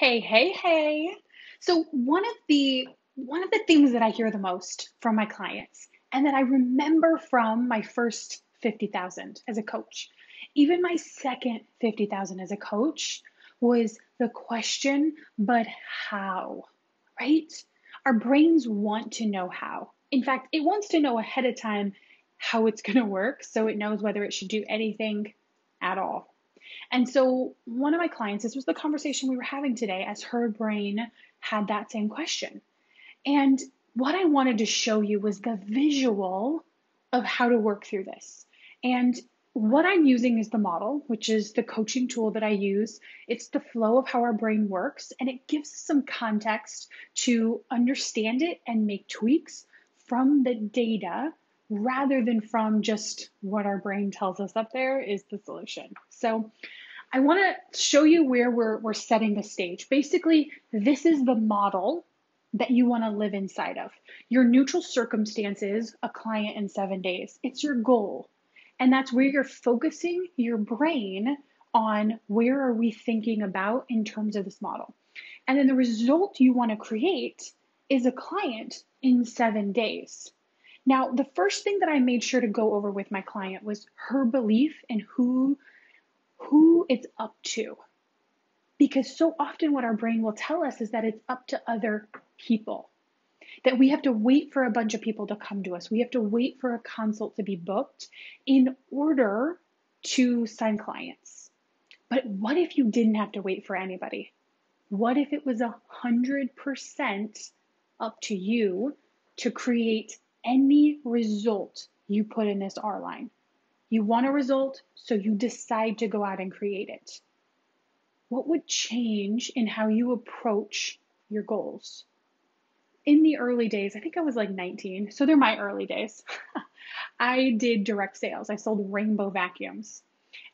Hey, hey, hey. So one of the things that I hear the most from my clients and that I remember from my first 50,000 as a coach, even my second 50,000 as a coach was the question, but how? Right? Our brains want to know how. In fact, it wants to know ahead of time how it's going to work so it knows whether it should do anything at all. And so, one of my clients, this was the conversation we were having today, as her brain had that same question. And what I wanted to show you was the visual of how to work through this. And what I'm using is the model, which is the coaching tool that I use. It's the flow of how our brain works, and it gives us some context to understand it and make tweaks from the data rather than from just what our brain tells us up there is the solution. So I want to show you where we're setting the stage. Basically, this is the model that you want to live inside of. Your neutral circumstances, a client in 7 days. It's your goal. And that's where you're focusing your brain on where are we thinking about in terms of this model. And then the result you want to create is a client in 7 days. Now, the first thing that I made sure to go over with my client was her belief in who it's up to. Because so often what our brain will tell us is that it's up to other people, that we have to wait for a bunch of people to come to us. We have to wait for a consult to be booked in order to sign clients. But what if you didn't have to wait for anybody? What if it was 100% up to you to create any result you put in this R line? You want a result, so you decide to go out and create it. What would change in how you approach your goals? In the early days, I think I was like 19, so they're my early days. I did direct sales. I sold rainbow vacuums.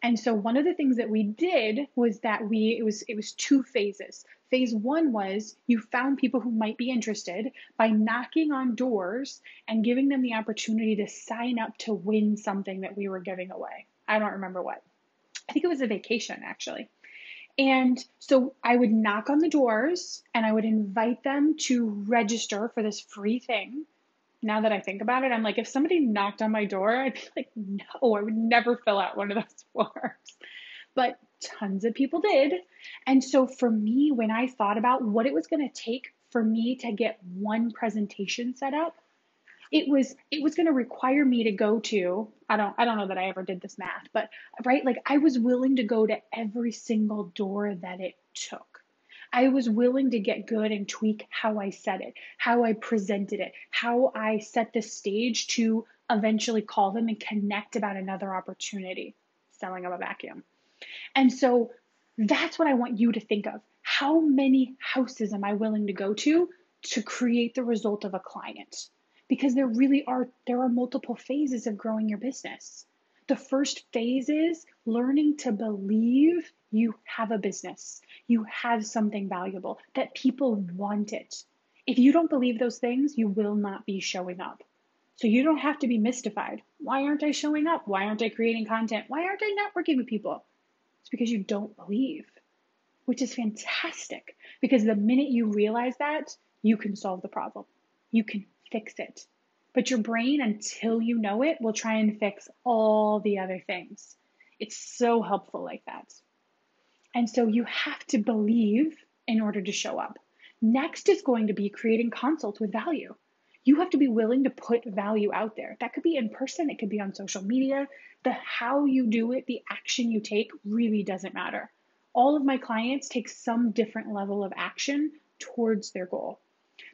And so one of the things that we did was that it was two phases. Phase one was you found people who might be interested by knocking on doors and giving them the opportunity to sign up to win something that we were giving away. I don't remember what. I think it was a vacation actually. And so I would knock on the doors and I would invite them to register for this free thing. Now that I think about it, I'm like, if somebody knocked on my door, I'd be like, no, I would never fill out one of those forms. But tons of people did. And so for me, when I thought about what it was going to take for me to get one presentation set up, it was going to require me to go to, I don't know that I ever did this math, but right, like I was willing to go to every single door that it took. I was willing to get good and tweak how I said it, how I presented it, how I set the stage to eventually call them and connect about another opportunity selling of a vacuum. And so that's what I want you to think of. How many houses am I willing to go to create the result of a client? Because there are multiple phases of growing your business. The first phase is learning to believe you have a business, you have something valuable, that people want it. If you don't believe those things, you will not be showing up. So you don't have to be mystified. Why aren't I showing up? Why aren't I creating content? Why aren't I networking with people? It's because you don't believe, which is fantastic because the minute you realize that, you can solve the problem. You can fix it. But your brain, until you know it, will try and fix all the other things. It's so helpful like that. And so you have to believe in order to show up. Next is going to be creating consults with value. You have to be willing to put value out there. That could be in person, it could be on social media. The how you do it, the action you take really doesn't matter. All of my clients take some different level of action towards their goal.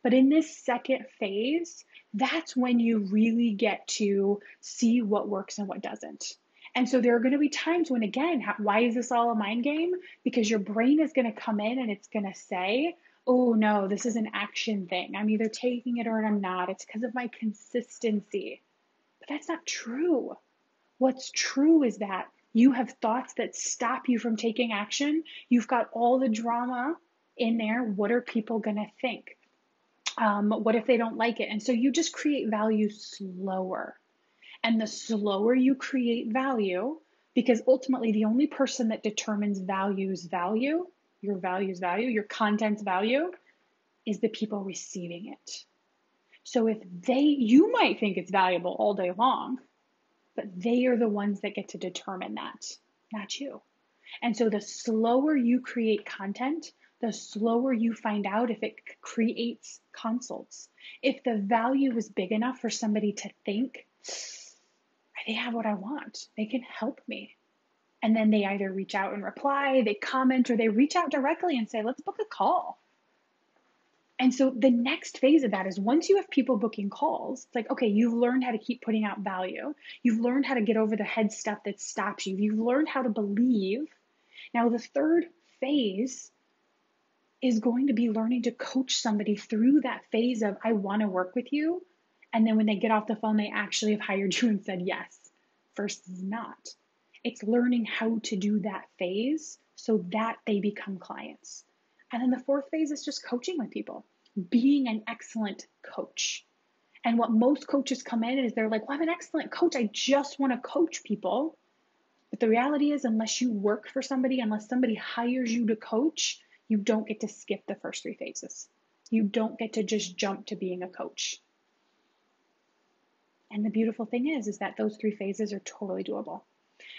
But in this second phase, that's when you really get to see what works and what doesn't. And so there are going to be times when, again, why is this all a mind game? Because your brain is going to come in and it's going to say, oh no, this is an action thing. I'm either taking it or I'm not. It's because of my consistency. But that's not true. What's true is that you have thoughts that stop you from taking action. You've got all the drama in there. What are people going to think? What if they don't like it? And so you just create value slower. And the slower you create value, because ultimately the only person that determines value is value, your value's value, your content's value, is the people receiving it. So if you might think it's valuable all day long, but they are the ones that get to determine that, not you. And so the slower you create content, the slower you find out if it creates consults. If the value is big enough for somebody to think, they have what I want, they can help me. And then they either reach out and reply, they comment, or they reach out directly and say, let's book a call. And so the next phase of that is once you have people booking calls, it's like, okay, you've learned how to keep putting out value. You've learned how to get over the head stuff that stops you. You've learned how to believe. Now, the third phase is going to be learning to coach somebody through that phase of, I want to work with you. And then when they get off the phone, they actually have hired you and said yes versus not. It's learning how to do that phase so that they become clients. And then the fourth phase is just coaching with people, being an excellent coach. And what most coaches come in is they're like, well, I'm an excellent coach. I just want to coach people. But the reality is, unless you work for somebody, unless somebody hires you to coach, you don't get to skip the first three phases. You don't get to just jump to being a coach. And the beautiful thing is that those three phases are totally doable.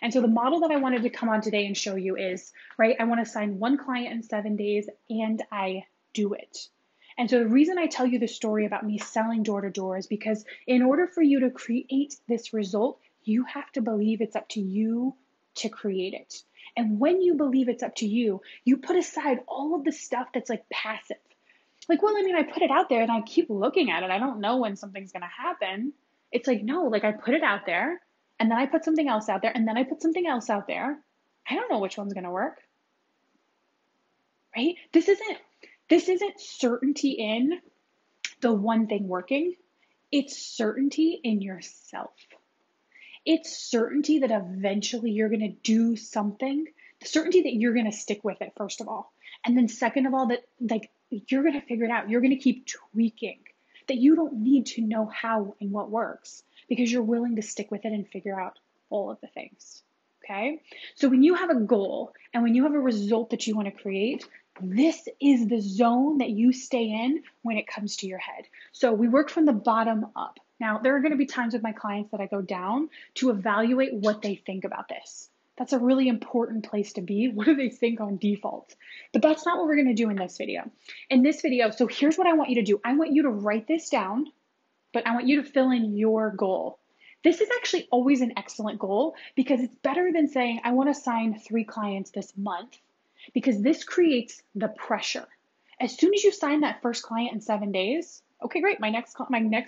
And so the model that I wanted to come on today and show you is, right, I want to sign one client in 7 days and I do it. And so the reason I tell you the story about me selling door to door is because in order for you to create this result, you have to believe it's up to you to create it. And when you believe it's up to you, you put aside all of the stuff that's like passive. Like, well, I mean, I put it out there and I keep looking at it. I don't know when something's going to happen. It's like, no, like I put it out there and then I put something else out there and then I put something else out there. I don't know which one's going to work. Right? This isn't certainty in the one thing working. It's certainty in yourself. It's certainty that eventually you're going to do something, the certainty that you're going to stick with it, first of all. And then second of all, that like you're going to figure it out. You're going to keep tweaking, that you don't need to know how and what works because you're willing to stick with it and figure out all of the things. Okay? So when you have a goal and when you have a result that you want to create, this is the zone that you stay in when it comes to your head. So we work from the bottom up. Now, there are going to be times with my clients that I go down to evaluate what they think about this. That's a really important place to be. What do they think on default? But that's not what we're going to do in this video. In this video, so here's what I want you to do. I want you to write this down, but I want you to fill in your goal. This is actually always an excellent goal because it's better than saying, I want to sign 3 clients this month, because this creates the pressure. As soon as you sign that first client in 7 days, okay, great. My next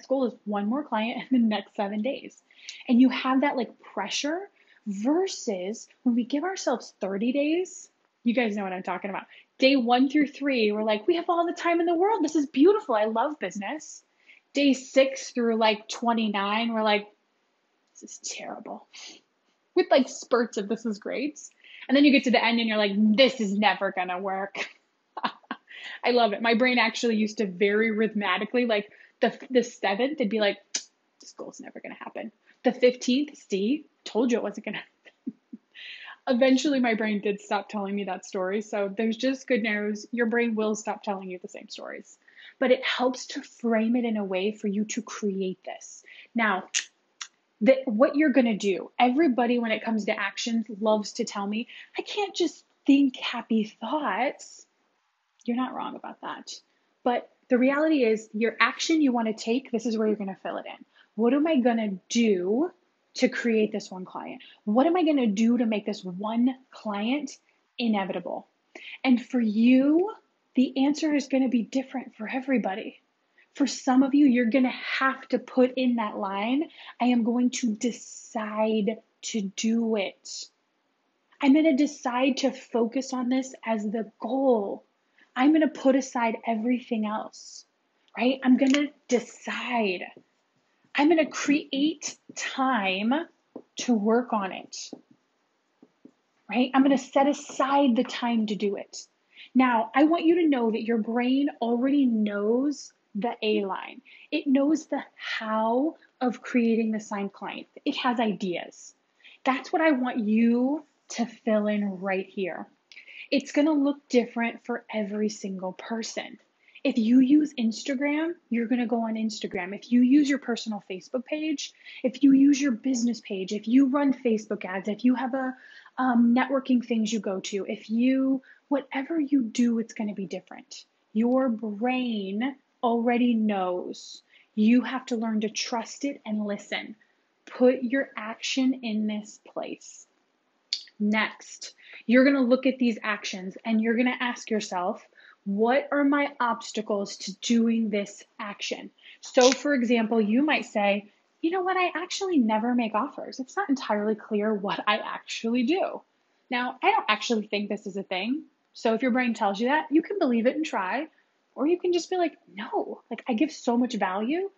goal is 1 more client in the next 7 days. And you have that like pressure versus when we give ourselves 30 days, you guys know what I'm talking about. Day 1 through 3, we're like, we have all the time in the world. This is beautiful. I love business. Day 6 through like 29, we're like, this is terrible. With like spurts of this is great. And then you get to the end and you're like, this is never going to work. I love it. My brain actually used to very rhythmatically, like the 7th, it'd be like, this goal's never going to happen. The 15th, see, told you it wasn't going to happen. Eventually, my brain did stop telling me that story. So there's just good news. Your brain will stop telling you the same stories. But it helps to frame it in a way for you to create this. Now, what you're going to do, everybody when it comes to actions loves to tell me, I can't just think happy thoughts. You're not wrong about that. But the reality is your action you want to take, this is where you're going to fill it in. What am I going to do to create this one client? What am I going to do to make this one client inevitable? And for you, the answer is going to be different for everybody. For some of you, you're going to have to put in that line, I am going to decide to do it. I'm going to decide to focus on this as the goal. I'm going to put aside everything else, right? I'm going to decide. I'm going to create time to work on it, right? I'm going to set aside the time to do it. Now, I want you to know that your brain already knows the A line. It knows the how of creating the signed client. It has ideas. That's what I want you to fill in right here. It's going to look different for every single person. If you use Instagram, you're going to go on Instagram. If you use your personal Facebook page, if you use your business page, if you run Facebook ads, if you have a networking things you go to, whatever you do, it's going to be different. Your brain already knows. You have to learn to trust it and listen. Put your action in this place. Next, you're going to look at these actions and you're going to ask yourself, what are my obstacles to doing this action? So, for example, you might say, you know what, I actually never make offers. It's not entirely clear what I actually do. Now, I don't actually think this is a thing. So, if your brain tells you that, you can believe it and try, or you can just be like, no, like I give so much value.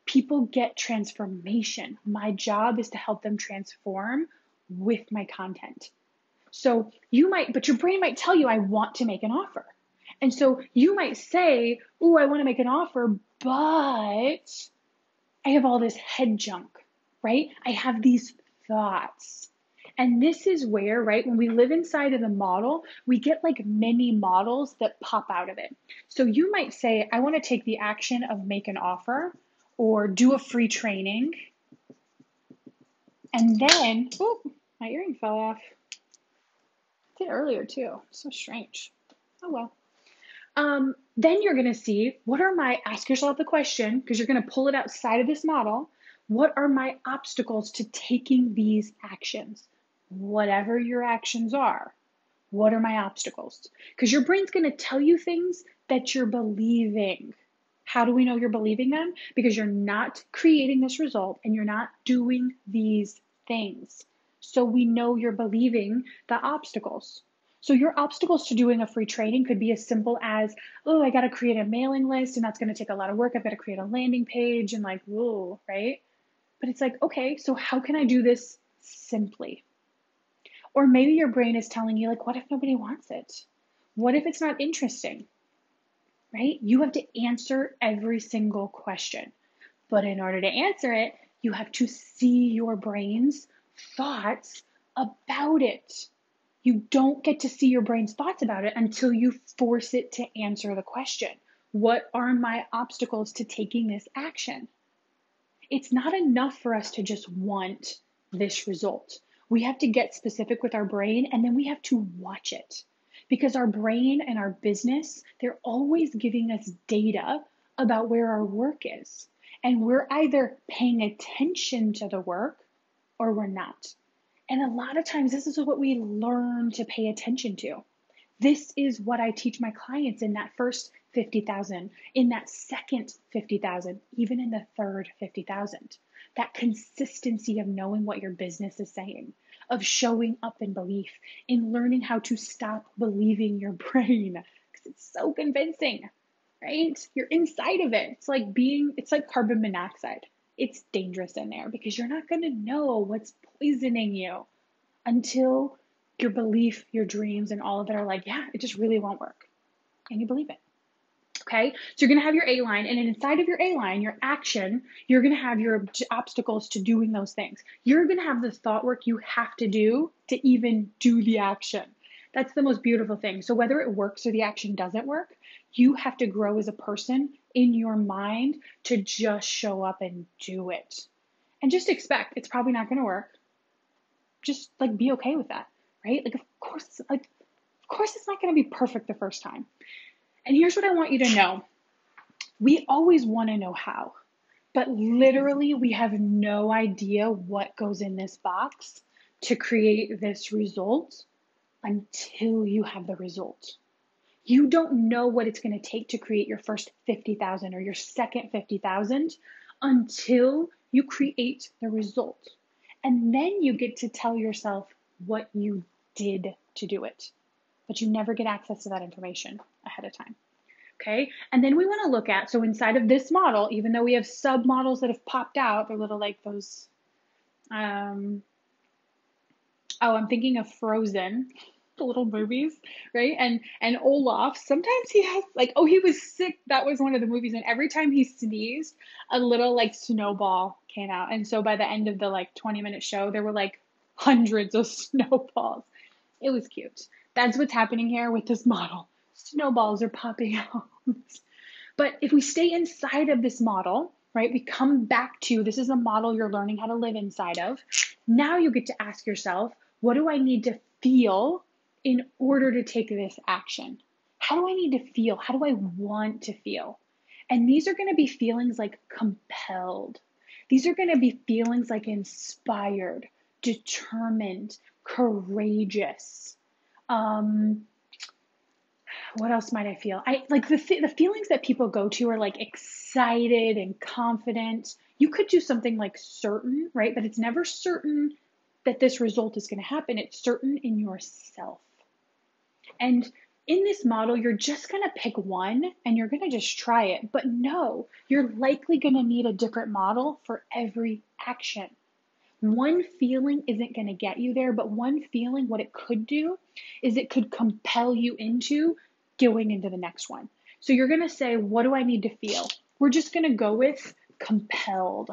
People get transformation. My job is to help them transform with my content. So but your brain might tell you, I want to make an offer. And so you might say, oh, I want to make an offer, but I have all this head junk, right? I have these thoughts. And this is where, right, when we live inside of the model, we get like many models that pop out of it. So you might say, I want to take the action of make an offer or do a free training. And then, oh, my earring fell off. Did earlier too. So strange. Oh well. Then you're going to see ask yourself the question, because you're going to pull it outside of this model. What are my obstacles to taking these actions? Whatever your actions are, what are my obstacles? Because your brain's going to tell you things that you're believing. How do we know you're believing them? Because you're not creating this result and you're not doing these things. So we know you're believing the obstacles. So your obstacles to doing a free training could be as simple as, oh, I got to create a mailing list and that's going to take a lot of work. I've got to create a landing page and like, whoa, right? But it's like, okay, so how can I do this simply? Or maybe your brain is telling you, like, what if nobody wants it? What if it's not interesting? Right? You have to answer every single question. But in order to answer it, you have to see your brain's thoughts about it. You don't get to see your brain's thoughts about it until you force it to answer the question. What are my obstacles to taking this action? It's not enough for us to just want this result. We have to get specific with our brain and then we have to watch it. Because our brain and our business, they're always giving us data about where our work is. And we're either paying attention to the work or we're not. And a lot of times, this is what we learn to pay attention to. This is what I teach my clients in that first 50,000, in that second 50,000, even in the third 50,000. That consistency of knowing what your business is saying, of showing up in belief, in learning how to stop believing your brain, because it's so convincing, right? You're inside of it. It's like carbon monoxide. It's dangerous in there because you're not going to know what's poisoning you until your belief, your dreams, and all of it are like, yeah, it just really won't work. And you believe it. Okay, so you're going to have your A line, and inside of your A line, your action, you're going to have your obstacles to doing those things. You're going to have the thought work you have to do to even do the action. That's the most beautiful thing. So whether it works or the action doesn't work, you have to grow as a person in your mind to just show up and do it. And just expect it's probably not going to work. Just like be okay with that, right? Like, of course it's not going to be perfect the first time. And here's what I want you to know. We always want to know how, but literally we have no idea what goes in this box to create this result until you have the result. You don't know what it's going to take to create your first 50,000 or your second 50,000 until you create the result. And then you get to tell yourself what you did to do it. But you never get access to that information ahead of time. Okay? And then we want to look at, so inside of this model, even though we have sub-models that have popped out, they're little like those, I'm thinking of Frozen, the little movies, right? And Olaf, sometimes he has like, he was sick. That was one of the movies. And every time he sneezed, a little like snowball came out. And so by the end of the like 20-minute show, there were like hundreds of snowballs. It was cute. That's what's happening here with this model. Snowballs are popping out. But if we stay inside of this model, right, we come back to this is a model you're learning how to live inside of. Now you get to ask yourself, what do I need to feel in order to take this action? How do I need to feel? How do I want to feel? And these are going to be feelings like compelled. These are going to be feelings like inspired, determined, courageous. Um, what else might I feel? I like the feelings that people go to are like excited and confident. You could do something like certain, right? But it's never certain that this result is going to happen. It's certain in yourself. And in this model, you're just going to pick one and you're going to just try it. But no, you're likely going to need a different model for every action. One feeling isn't going to get you there, but one feeling, what it could do is it could compel you into going into the next one. So you're going to say, what do I need to feel? We're just going to go with compelled.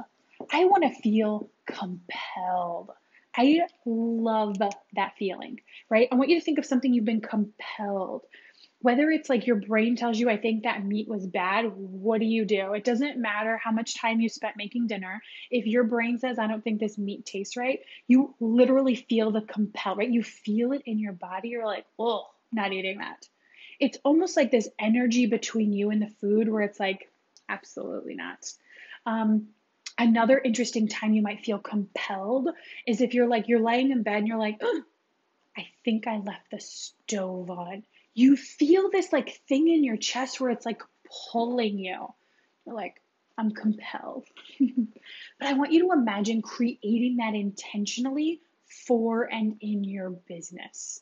I want to feel compelled. I love that feeling, right? I want you to think of something you've been compelled. Whether it's like your brain tells you, I think that meat was bad, what do? It doesn't matter how much time you spent making dinner. If your brain says, I don't think this meat tastes right, you literally feel the compel, right? You feel it in your body. You're like, oh, not eating that. It's almost like this energy between you and the food where it's like, absolutely not. Another interesting time you might feel compelled is if you're laying in bed and you're like, oh, I think I left the stove on. You feel this like thing in your chest where it's like pulling you. You're like, I'm compelled. But I want you to imagine creating that intentionally for and in your business.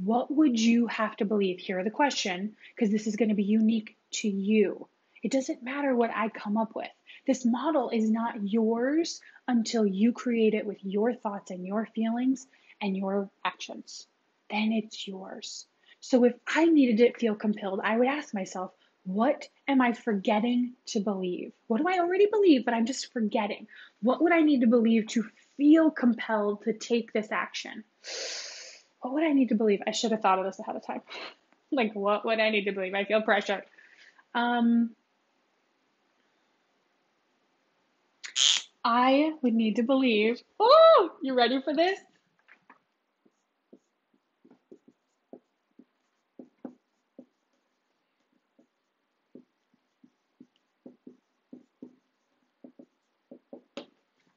What would you have to believe? Here are the question, because this is going to be unique to you. It doesn't matter what I come up with. This model is not yours until you create it with your thoughts and your feelings and your actions. Then it's yours. So if I needed to feel compelled, I would ask myself, what am I forgetting to believe? What do I already believe, but I'm just forgetting? What would I need to believe to feel compelled to take this action? What would I need to believe? I should have thought of this ahead of time. Like, what would I need to believe? I feel pressure. I would need to believe. Oh, you ready for this?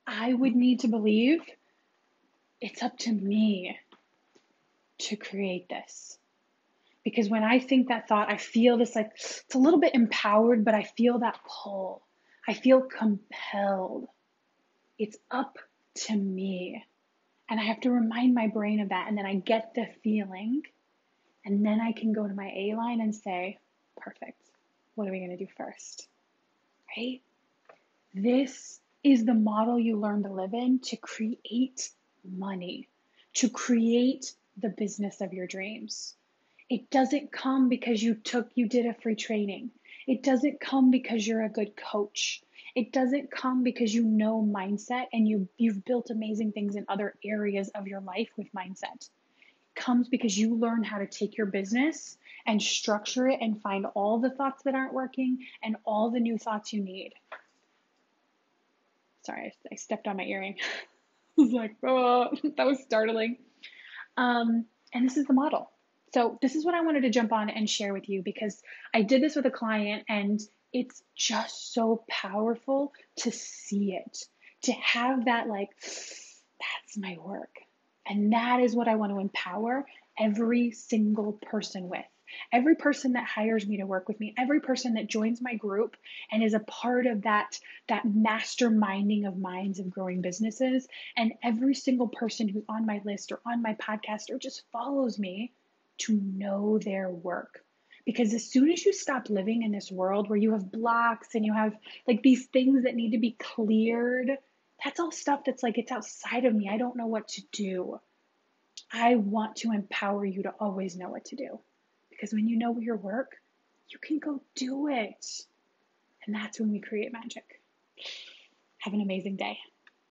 I would need to believe it's up to me to create this. Because when I think that thought, I feel this like, it's a little bit empowered, but I feel that pull. I feel compelled. It's up to me. And I have to remind my brain of that. And then I get the feeling. And then I can go to my A line and say, perfect. What are we going to do first? Right? This is the model you learn to live in to create money, to create the business of your dreams. It doesn't come because you did a free training. It doesn't come because you're a good coach. It doesn't come because you know mindset and you've built amazing things in other areas of your life with mindset. It comes because you learn how to take your business and structure it and find all the thoughts that aren't working and all the new thoughts you need. Sorry, I stepped on my earring. I was like, oh, that was startling. And this is the model. So this is what I wanted to jump on and share with you because I did this with a client and it's just so powerful to see it, to have that like, that's my work. And that is what I want to empower every single person with. Every person that hires me to work with me, every person that joins my group and is a part of that masterminding of minds of growing businesses, and every single person who's on my list or on my podcast or just follows me to know their work. Because as soon as you stop living in this world where you have blocks and you have like these things that need to be cleared, that's all stuff that's like, it's outside of me. I don't know what to do. I want to empower you to always know what to do. Because when you know your work, you can go do it. And that's when we create magic. Have an amazing day.